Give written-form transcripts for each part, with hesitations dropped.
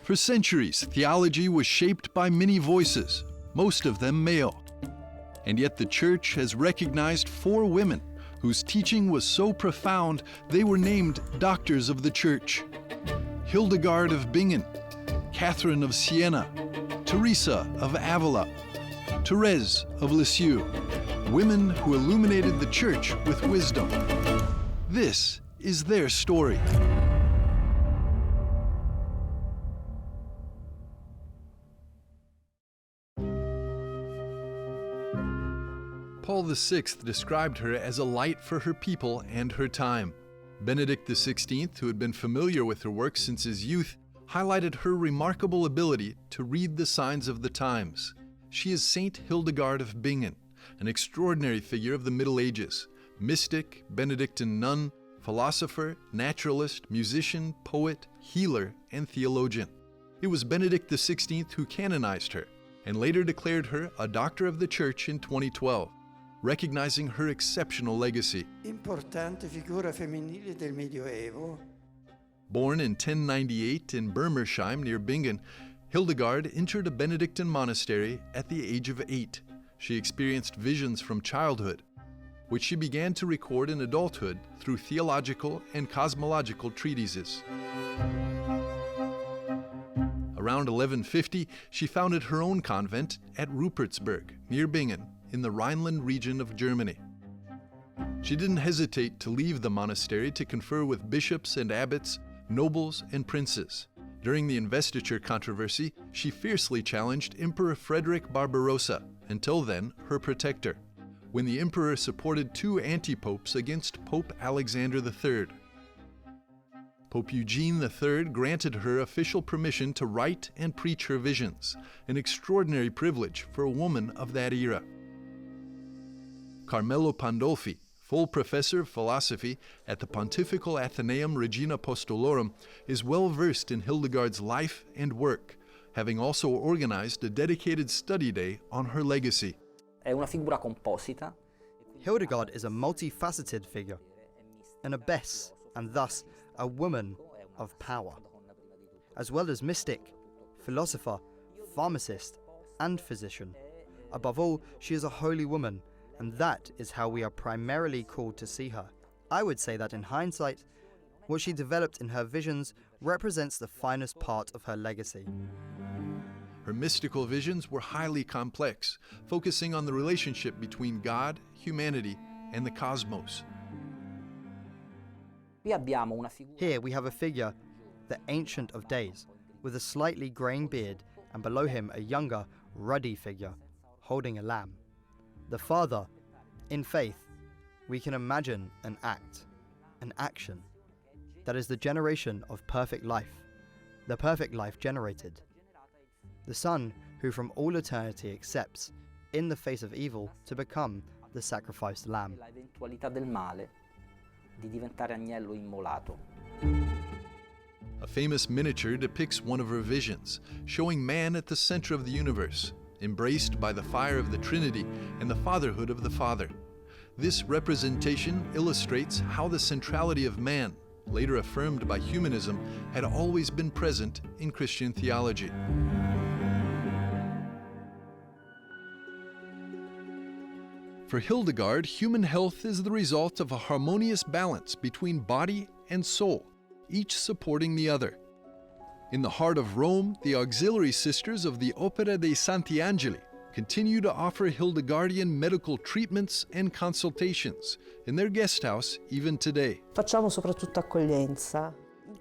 For centuries, theology was shaped by many voices, most of them male. And yet the Church has recognized 4 women whose teaching was so profound they were named Doctors of the Church. Hildegard of Bingen, Catherine of Siena, Teresa of Ávila, Thérèse of Lisieux, women who illuminated the Church with wisdom. This is their story. Paul VI described her as a light for her people and her time. Benedict XVI, who had been familiar with her work since his youth, highlighted her remarkable ability to read the signs of the times. She is Saint Hildegard of Bingen, an extraordinary figure of the Middle Ages, mystic, Benedictine nun, philosopher, naturalist, musician, poet, healer, and theologian. It was Benedict XVI who canonized her and later declared her a Doctor of the Church in 2012. Recognizing her exceptional legacy. Importante figura femminile del Medioevo. Born in 1098 in Bermersheim near Bingen, Hildegard entered a Benedictine monastery at the age of 8. She experienced visions from childhood, which she began to record in adulthood through theological and cosmological treatises. Around 1150, she founded her own convent at Rupertsberg, near Bingen, in the Rhineland region of Germany. She didn't hesitate to leave the monastery to confer with bishops and abbots, nobles and princes. During the investiture controversy, she fiercely challenged Emperor Frederick Barbarossa, until then her protector, when the emperor supported 2 anti-popes against Pope Alexander III. Pope Eugene III granted her official permission to write and preach her visions, an extraordinary privilege for a woman of that era. Carmelo Pandolfi, full professor of philosophy at the Pontifical Athenaeum Regina Apostolorum, is well versed in Hildegard's life and work, having also organized a dedicated study day on her legacy. È una figura composita. Hildegard is a multifaceted figure, an abbess, and thus a woman of power, as well as mystic, philosopher, pharmacist, and physician. Above all, she is a holy woman, and that is how we are primarily called to see her. I would say that in hindsight, what she developed in her visions represents the finest part of her legacy. Her mystical visions were highly complex, focusing on the relationship between God, humanity, and the cosmos. Here we have a figure, the Ancient of Days, with a slightly graying beard, and below him a younger, ruddy figure, holding a lamb. The Father, in faith, we can imagine an act, an action, that is the generation of perfect life, the perfect life generated. The Son, who from all eternity accepts, in the face of evil, to become the sacrificed lamb. A famous miniature depicts one of her visions, showing man at the center of the universe, embraced by the fire of the Trinity and the fatherhood of the Father. This representation illustrates how the centrality of man, later affirmed by humanism, had always been present in Christian theology. For Hildegard, human health is the result of a harmonious balance between body and soul, each supporting the other. In the heart of Rome, the auxiliary sisters of the Opera dei Santi Angeli continue to offer Hildegardian medical treatments and consultations in their guest house even today. Facciamo soprattutto accoglienza.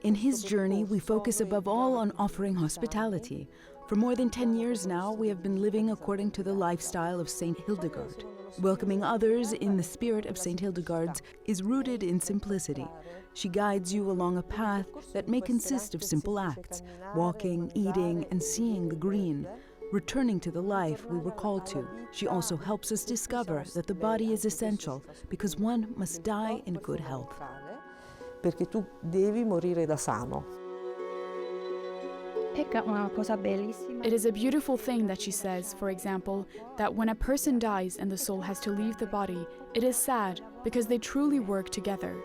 In his journey, we focus above all on offering hospitality. For more than 10 years now, we have been living according to the lifestyle of Saint Hildegard. Welcoming others in the spirit of Saint Hildegard's is rooted in simplicity. She guides you along a path that may consist of simple acts, walking, eating, and seeing the green, returning to the life we were called to. She also helps us discover that the body is essential because one must die in good health. Perché tu devi morire da sano. It is a beautiful thing that she says, for example, that when a person dies and the soul has to leave the body, it is sad because they truly work together.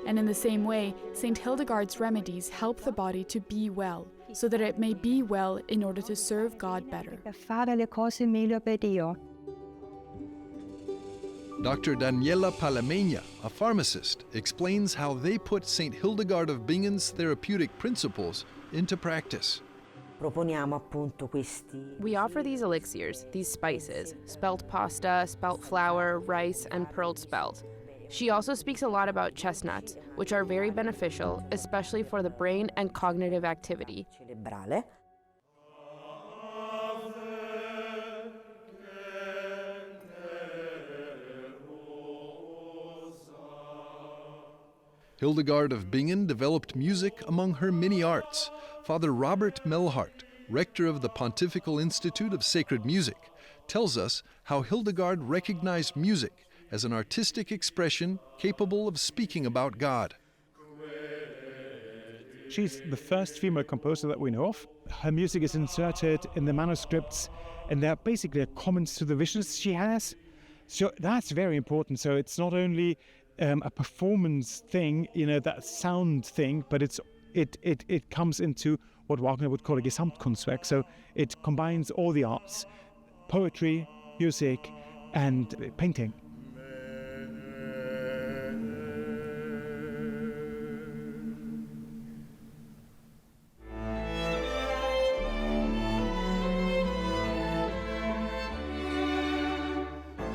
And in the same way, Saint Hildegard's remedies help the body to be well, so that it may be well in order to serve God better. Per fare le cose meglio per Dio. Dr. Daniela Palamegna, a pharmacist, explains how they put St. Hildegard of Bingen's therapeutic principles into practice. Proponiamo appunto questi. We offer these elixirs, these spices, spelt pasta, spelt flour, rice, and pearled spelt. She also speaks a lot about chestnuts, which are very beneficial, especially for the brain and cognitive activity. Cerebrale. Hildegard of Bingen developed music among her many arts. Father Robert Melhart, rector of the Pontifical Institute of Sacred Music, tells us how Hildegard recognized music as an artistic expression capable of speaking about God. She's the first female composer that we know of. Her music is inserted in the manuscripts, and they're basically comments to the visions she has. So that's very important. So it's not only a performance thing, that sound thing, but it comes into what Wagner would call a Gesamtkunstwerk. So it combines all the arts, poetry, music, and painting.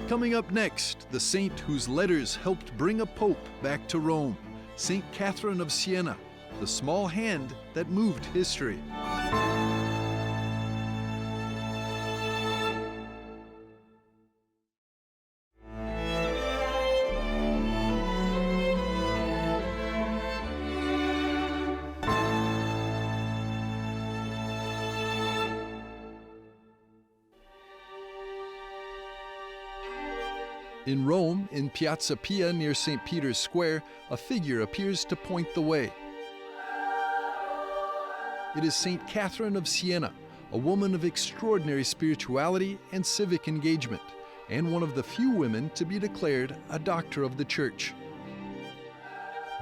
Coming up next, the saint whose letters helped bring a pope back to Rome, St. Catherine of Siena, the small hand that moved history. In Rome, in Piazza Pia near St. Peter's Square, a figure appears to point the way. It is St. Catherine of Siena, a woman of extraordinary spirituality and civic engagement, and one of the few women to be declared a doctor of the Church.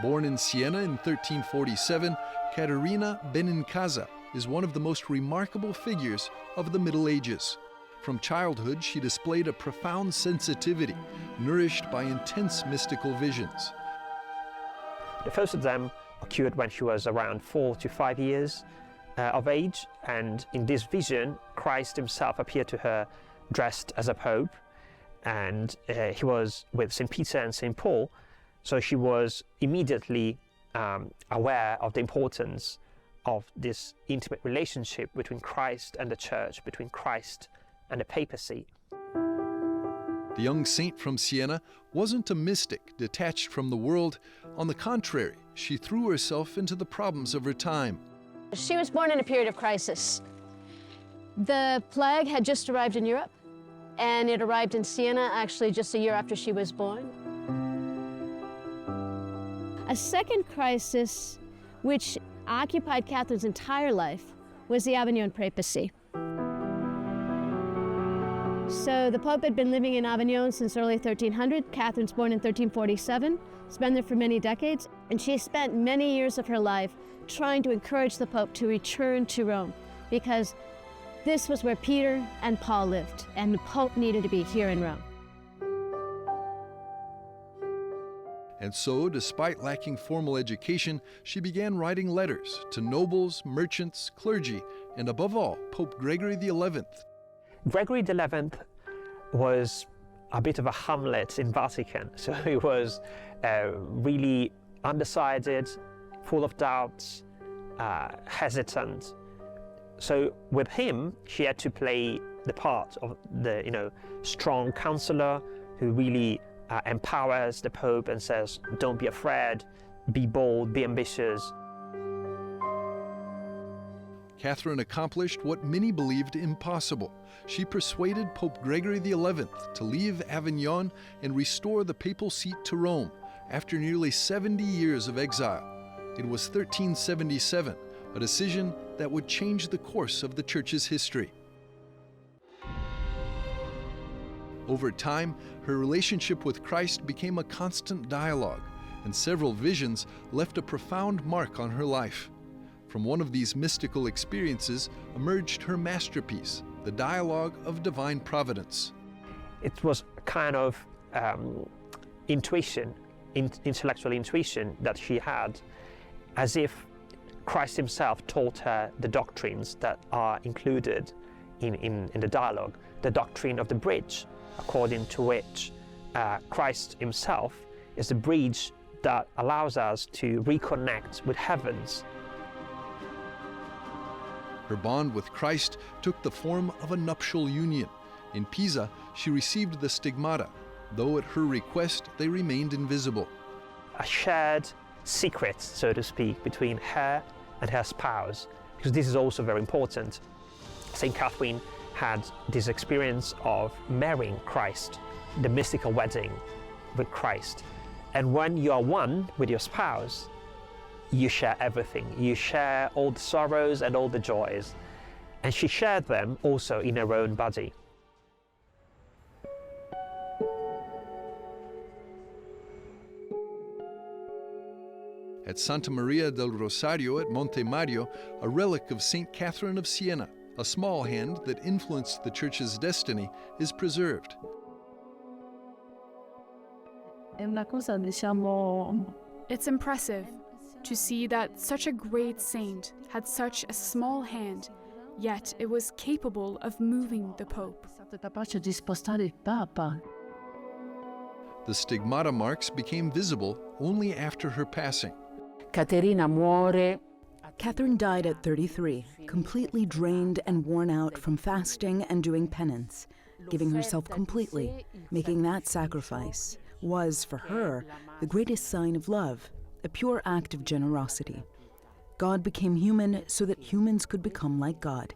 Born in Siena in 1347, Caterina Benincasa is one of the most remarkable figures of the Middle Ages. From childhood, she displayed a profound sensitivity, nourished by intense mystical visions. The first of them occurred when she was around 4 to 5 years of age, and in this vision, Christ himself appeared to her dressed as a pope, and he was with St. Peter and St. Paul, so she was immediately aware of the importance of this intimate relationship between Christ and the Church, between Christ and the papacy. The young saint from Siena wasn't a mystic detached from the world. On the contrary, she threw herself into the problems of her time. She was born in a period of crisis. The plague had just arrived in Europe, and it arrived in Siena actually just a year after she was born. A second crisis, which occupied Catherine's entire life, was the Avignon Papacy. So the Pope had been living in Avignon since early 1300. Catherine's born in 1347, has been there for many decades, and she spent many years of her life trying to encourage the Pope to return to Rome, because this was where Peter and Paul lived, and the Pope needed to be here in Rome. And so, despite lacking formal education, she began writing letters to nobles, merchants, clergy, and above all, Pope Gregory XI. Gregory XI was a bit of a Hamlet in Vatican, so he was really undecided, full of doubts, hesitant. So with him, she had to play the part of the strong counselor who really empowers the Pope and says, don't be afraid, be bold, be ambitious. Catherine accomplished what many believed impossible. She persuaded Pope Gregory XI to leave Avignon and restore the papal seat to Rome after nearly 70 years of exile. It was 1377, a decision that would change the course of the Church's history. Over time, her relationship with Christ became a constant dialogue, and several visions left a profound mark on her life. From one of these mystical experiences emerged her masterpiece, the Dialogue of Divine Providence. It was a kind of intuition, intellectual intuition that she had, as if Christ himself taught her the doctrines that are included in the dialogue. The doctrine of the bridge, according to which Christ himself is the bridge that allows us to reconnect with heavens. Her bond with Christ took the form of a nuptial union. In Pisa, she received the stigmata, though at her request they remained invisible. A shared secret, so to speak, between her and her spouse, because this is also very important. St. Catherine had this experience of marrying Christ, the mystical wedding with Christ. And when you are one with your spouse, you share everything. You share all the sorrows and all the joys. And she shared them also in her own body. At Santa Maria del Rosario at Monte Mario, a relic of St. Catherine of Siena, a small hand that influenced the Church's destiny, is preserved. It's impressive to see that such a great saint had such a small hand, yet it was capable of moving the Pope. The stigmata marks became visible only after her passing. Catherine died at 33, completely drained and worn out from fasting and doing penance. Giving herself completely, making that sacrifice, was, for her, the greatest sign of love, a pure act of generosity. God became human so that humans could become like God.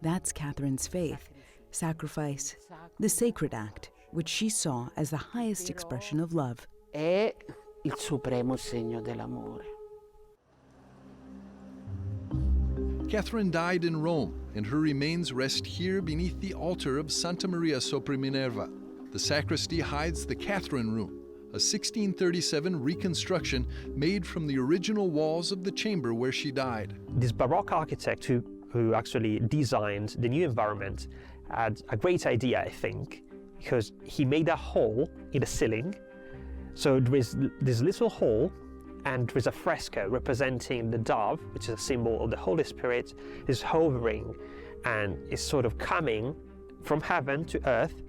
That's Catherine's faith, sacrifice, the sacred act, which she saw as the highest expression of love. È il supremo segno dell'amore. Catherine died in Rome, and her remains rest here beneath the altar of Santa Maria sopra Minerva. The sacristy hides the Catherine Room, a 1637 reconstruction made from the original walls of the chamber where she died. This Baroque architect who actually designed the new environment had a great idea, I think, because he made a hole in the ceiling. So there is this little hole, and there is a fresco representing the dove, which is a symbol of the Holy Spirit, is hovering and is sort of coming from heaven to earth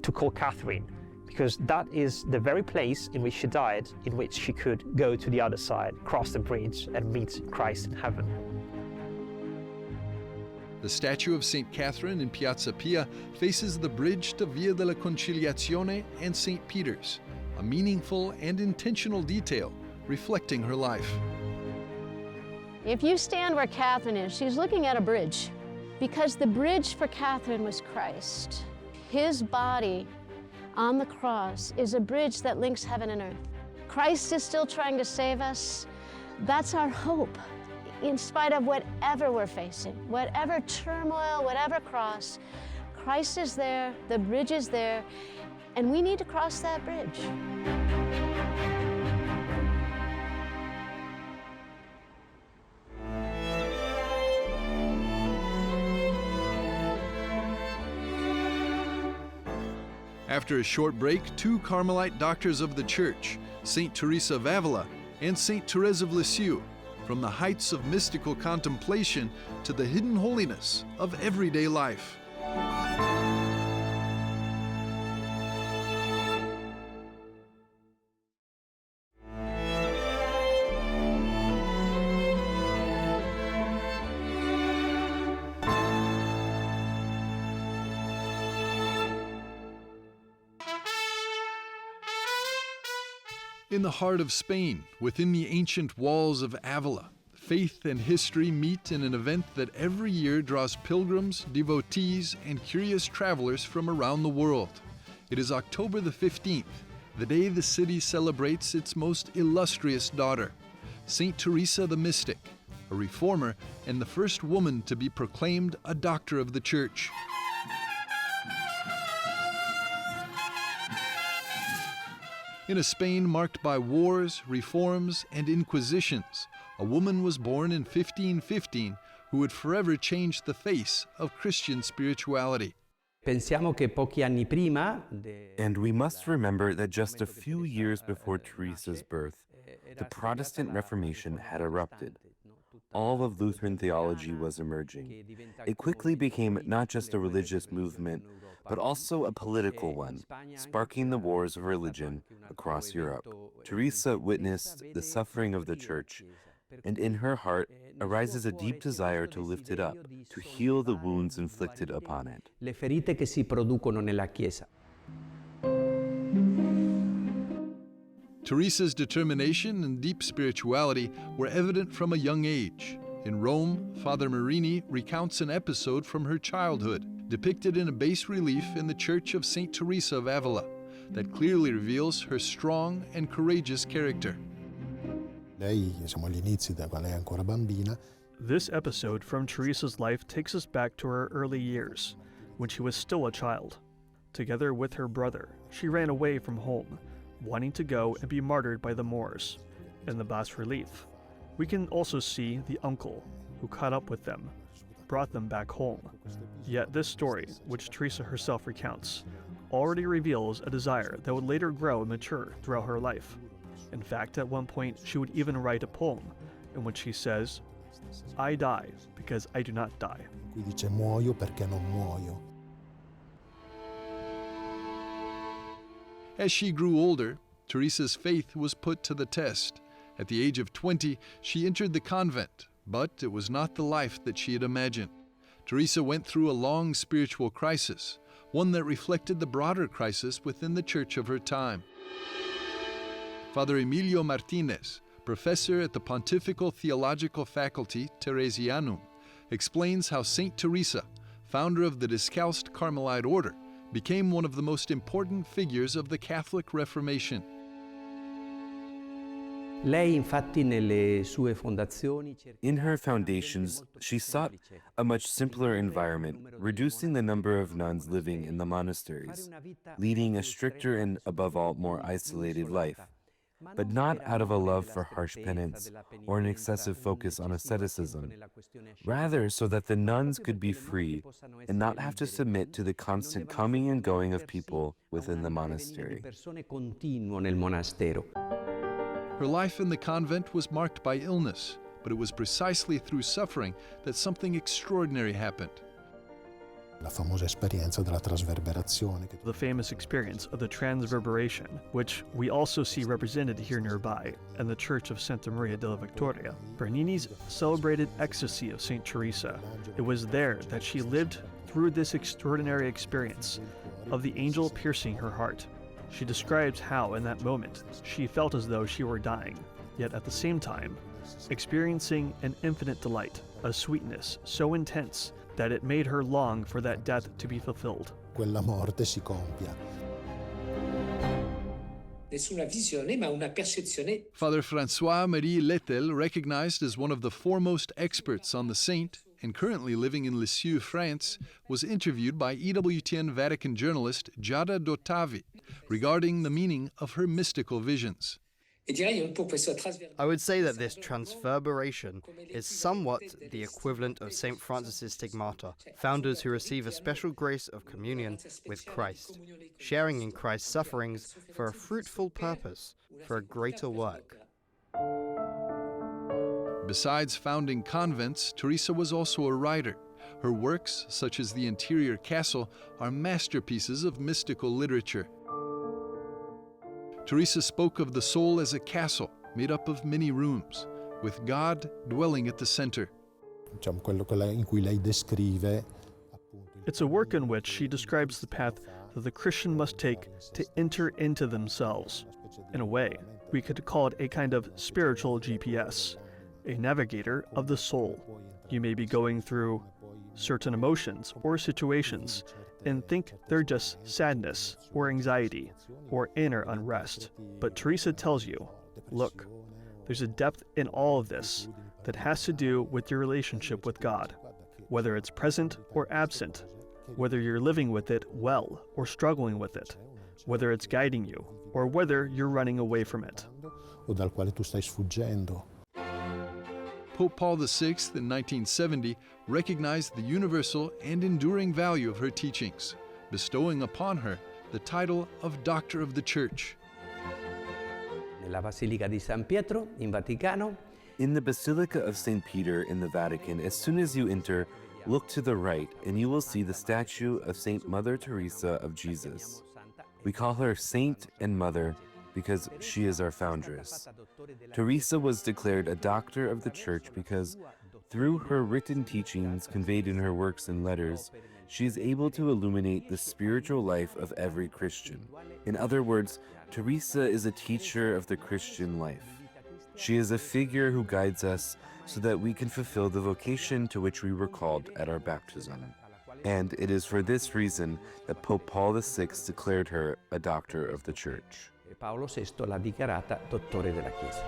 to call Catherine, because that is the very place in which she died, in which she could go to the other side, cross the bridge, and meet Christ in heaven. The statue of St. Catherine in Piazza Pia faces the bridge to Via della Conciliazione and St. Peter's, a meaningful and intentional detail reflecting her life. If you stand where Catherine is, she's looking at a bridge, because the bridge for Catherine was Christ. His body on the cross is a bridge that links heaven and earth. Christ is still trying to save us. That's our hope. In spite of whatever we're facing, whatever turmoil, whatever cross, Christ is there, the bridge is there, and we need to cross that bridge. After a short break, two Carmelite doctors of the Church, St. Teresa of Ávila and St. Thérèse of Lisieux, from the heights of mystical contemplation to the hidden holiness of everyday life. In the heart of Spain, within the ancient walls of Ávila, faith and history meet in an event that every year draws pilgrims, devotees, and curious travelers from around the world. It is October the 15th, the day the city celebrates its most illustrious daughter, St. Teresa the Mystic, a reformer and the first woman to be proclaimed a doctor of the Church. In a Spain marked by wars, reforms, and inquisitions, a woman was born in 1515 who would forever change the face of Christian spirituality. And we must remember that just a few years before Teresa's birth, the Protestant Reformation had erupted. All of Lutheran theology was emerging. It quickly became not just a religious movement, but also a political one, sparking the wars of religion across Europe. Teresa witnessed the suffering of the Church, and in her heart arises a deep desire to lift it up, to heal the wounds inflicted upon it. Teresa's determination and deep spirituality were evident from a young age. In Rome, Father Marini recounts an episode from her childhood, depicted in a bas-relief in the Church of St. Teresa of Ávila, that clearly reveals her strong and courageous character. This episode from Teresa's life takes us back to her early years, when she was still a child. Together with her brother, she ran away from home, wanting to go and be martyred by the Moors. In the bas-relief, we can also see the uncle who caught up with them, brought them back home. Yet this story, which Teresa herself recounts, already reveals a desire that would later grow and mature throughout her life. In fact, at one point, she would even write a poem in which she says, "I die because I do not die." As she grew older, Teresa's faith was put to the test. At the age of 20, she entered the convent, but it was not the life that she had imagined. Teresa went through a long spiritual crisis, one that reflected the broader crisis within the church of her time. Father Emilio Martinez, professor at the Pontifical Theological Faculty Theresianum, explains how Saint Teresa, founder of the Discalced Carmelite order, became one of the most important figures of the Catholic Reformation. In her foundations, she sought a much simpler environment, reducing the number of nuns living in the monasteries, leading a stricter and, above all, more isolated life, but not out of a love for harsh penance or an excessive focus on asceticism, rather so that the nuns could be free and not have to submit to the constant coming and going of people within the monastery. Her life in the convent was marked by illness, but it was precisely through suffering that something extraordinary happened. The famous experience of the transverberation, which we also see represented here nearby in the Church of Santa Maria della Victoria, Bernini's celebrated Ecstasy of St. Teresa. It was there that she lived through this extraordinary experience of the angel piercing her heart. She describes how, in that moment, she felt as though she were dying, yet at the same time, experiencing an infinite delight, a sweetness so intense that it made her long for that death to be fulfilled. Father François-Marie Lettel, recognized as one of the foremost experts on the saint and currently living in Lisieux, France, was interviewed by EWTN Vatican journalist Giada Dottavi regarding the meaning of her mystical visions. I would say that this transverberation is somewhat the equivalent of St. Francis's stigmata, founders who receive a special grace of communion with Christ, sharing in Christ's sufferings for a fruitful purpose, for a greater work. Besides founding convents, Teresa was also a writer. Her works, such as the interior castle, are masterpieces of mystical literature. Teresa spoke of the soul as a castle made up of many rooms, with God dwelling at the center. It's a work in which she describes the path that the Christian must take to enter into themselves. In a way, we could call it a kind of spiritual GPS, a navigator of the soul. You may be going through certain emotions or situations and think they're just sadness or anxiety or inner unrest. But Teresa tells you, look, there's a depth in all of this that has to do with your relationship with God, whether it's present or absent, whether you're living with it well or struggling with it, whether it's guiding you or whether you're running away from it. Pope Paul VI in 1970 recognized the universal and enduring value of her teachings, bestowing upon her the title of Doctor of the Church. Nella Basilica di San Pietro in Vaticano. In the Basilica of St. Peter in the Vatican, as soon as you enter, look to the right and you will see the statue of Saint Mother Teresa of Jesus. We call her Saint and Mother because she is our foundress. Teresa was declared a doctor of the Church because through her written teachings conveyed in her works and letters, she is able to illuminate the spiritual life of every Christian. In other words, Teresa is a teacher of the Christian life. She is a figure who guides us so that we can fulfill the vocation to which we were called at our baptism. And it is for this reason that Pope Paul VI declared her a doctor of the Church. Paolo VI l'ha dichiarata dottore della Chiesa.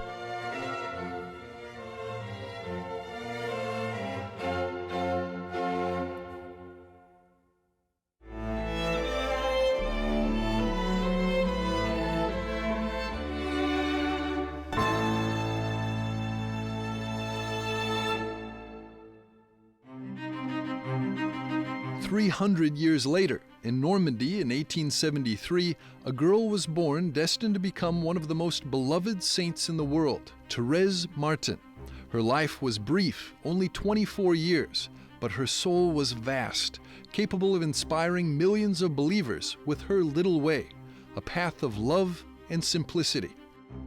300 years later, in Normandy in 1873, a girl was born destined to become one of the most beloved saints in the world, Thérèse Martin. Her life was brief, only 24 years, but her soul was vast, capable of inspiring millions of believers with her little way, a path of love and simplicity.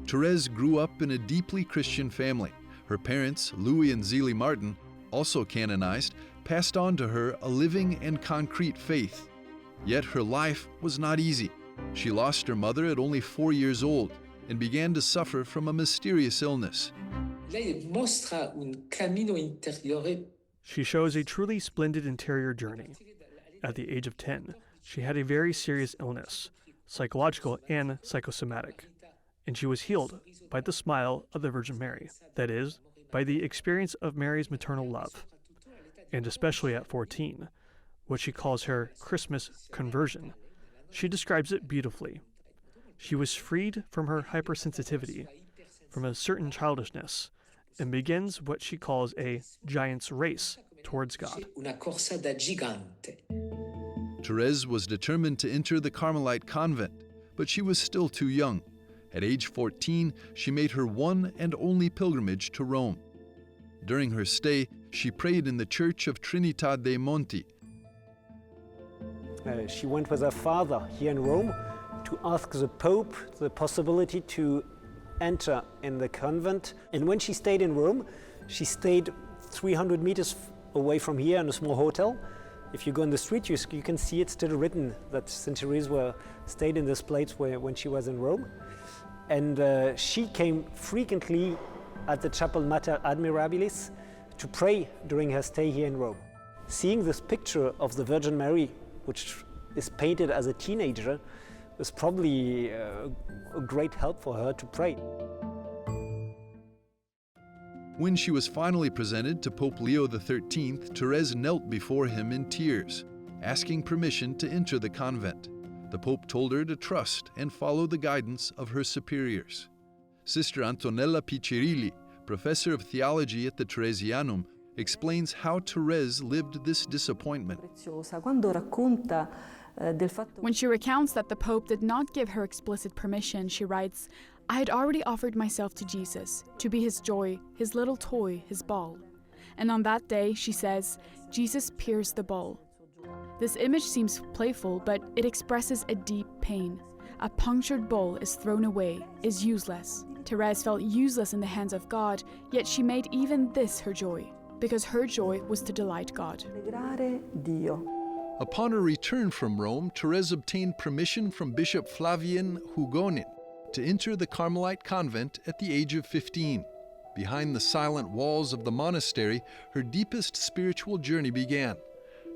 Thérèse grew up in a deeply Christian family. Her parents, Louis and Zélie Martin, also canonized, passed on to her a living and concrete faith. Yet her life was not easy. She lost her mother at only 4 years old and began to suffer from a mysterious illness. She shows a truly splendid interior journey. At the age of 10, she had a very serious illness, psychological and psychosomatic, and she was healed by the smile of the Virgin Mary, that is, by the experience of Mary's maternal love, and especially at 14, what she calls her Christmas conversion. She describes it beautifully. She was freed from her hypersensitivity, from a certain childishness, and begins what she calls a giant's race towards God. Thérèse was determined to enter the Carmelite convent, but she was still too young. At age 14, she made her one and only pilgrimage to Rome. During her stay, she prayed in the Church of Trinità dei Monti. She went with her father here in Rome to ask the Pope the possibility to enter in the convent. And when she stayed in Rome, she stayed 300 meters away from here in a small hotel. If you go in the street, you can see it's still written that St. Teresa stayed in this place when she was in Rome. And she came frequently at the Chapel Mater Admirabilis to pray during her stay here in Rome. Seeing this picture of the Virgin Mary, which is painted as a teenager, was probably a great help for her to pray. When she was finally presented to Pope Leo XIII, Thérèse knelt before him in tears, asking permission to enter the convent. The Pope told her to trust and follow the guidance of her superiors. Sister Antonella Piccirilli, professor of theology at the Theresianum, explains how Thérèse lived this disappointment. When she recounts that the Pope did not give her explicit permission, she writes, "I had already offered myself to Jesus, to be his joy, his little toy, his ball. And on that day," she says, "Jesus pierced the ball." This image seems playful, but it expresses a deep pain. A punctured ball is thrown away, is useless. Thérèse felt useless in the hands of God, yet she made even this her joy, because her joy was to delight God. Upon her return from Rome, Thérèse obtained permission from Bishop Flavien Hugonin to enter the Carmelite convent at the age of 15. Behind the silent walls of the monastery, her deepest spiritual journey began.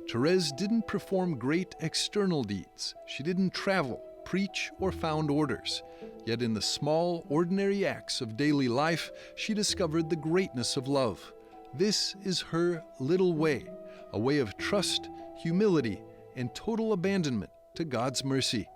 Thérèse didn't perform great external deeds. She didn't travel, preach, or found orders. Yet in the small, ordinary acts of daily life, she discovered the greatness of love. This is her little way, a way of trust, humility, and total abandonment to God's mercy.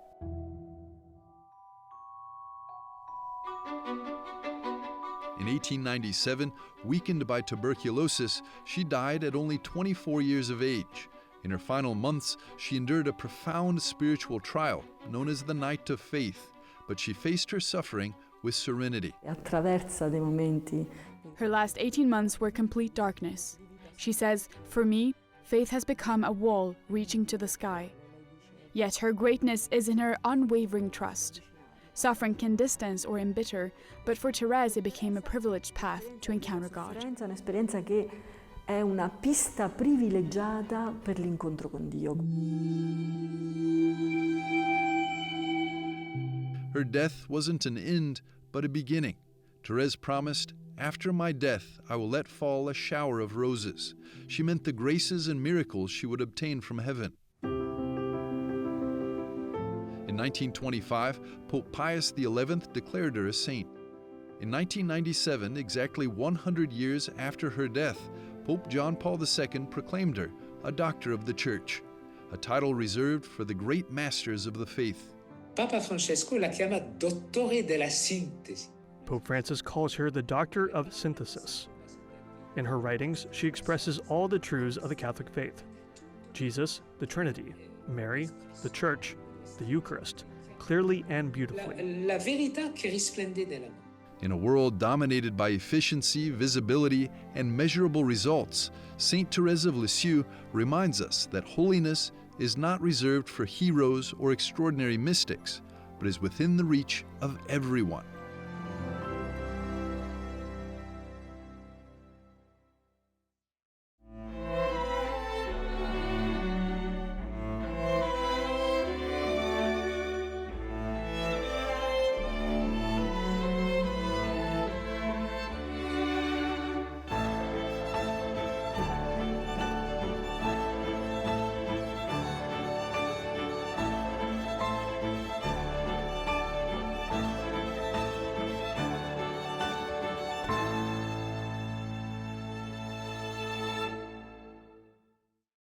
In In 1897, weakened by tuberculosis, she died at only 24 years of age. In her final months, she endured a profound spiritual trial known as the Night of Faith, but she faced her suffering with serenity. Her last 18 months were complete darkness. She says, "For me, faith has become a wall reaching to the sky. Yet her greatness is in her unwavering trust. Suffering can distance or embitter, but for Thérèse it became a privileged path to encounter God." Un'esperienza che è una pista privilegiata per l'incontro con Dio. Her death wasn't an end, but a beginning. Thérèse promised, "After my death, I will let fall a shower of roses." She meant the graces and miracles she would obtain from heaven. In 1925, Pope Pius XI declared her a saint. In 1997, exactly 100 years after her death, Pope John Paul II proclaimed her a Doctor of the Church, a title reserved for the great masters of the faith. Papa Francesco la chiama Dottore della Sintesi. Pope Francis calls her the Doctor of Synthesis. In her writings, she expresses all the truths of the Catholic faith: Jesus, the Trinity, Mary, the Church, the Eucharist, clearly and beautifully. La verità che risplende nell'amore. In a world dominated by efficiency, visibility, and measurable results, Saint Thérèse of Lisieux reminds us that holiness is not reserved for heroes or extraordinary mystics, but is within the reach of everyone.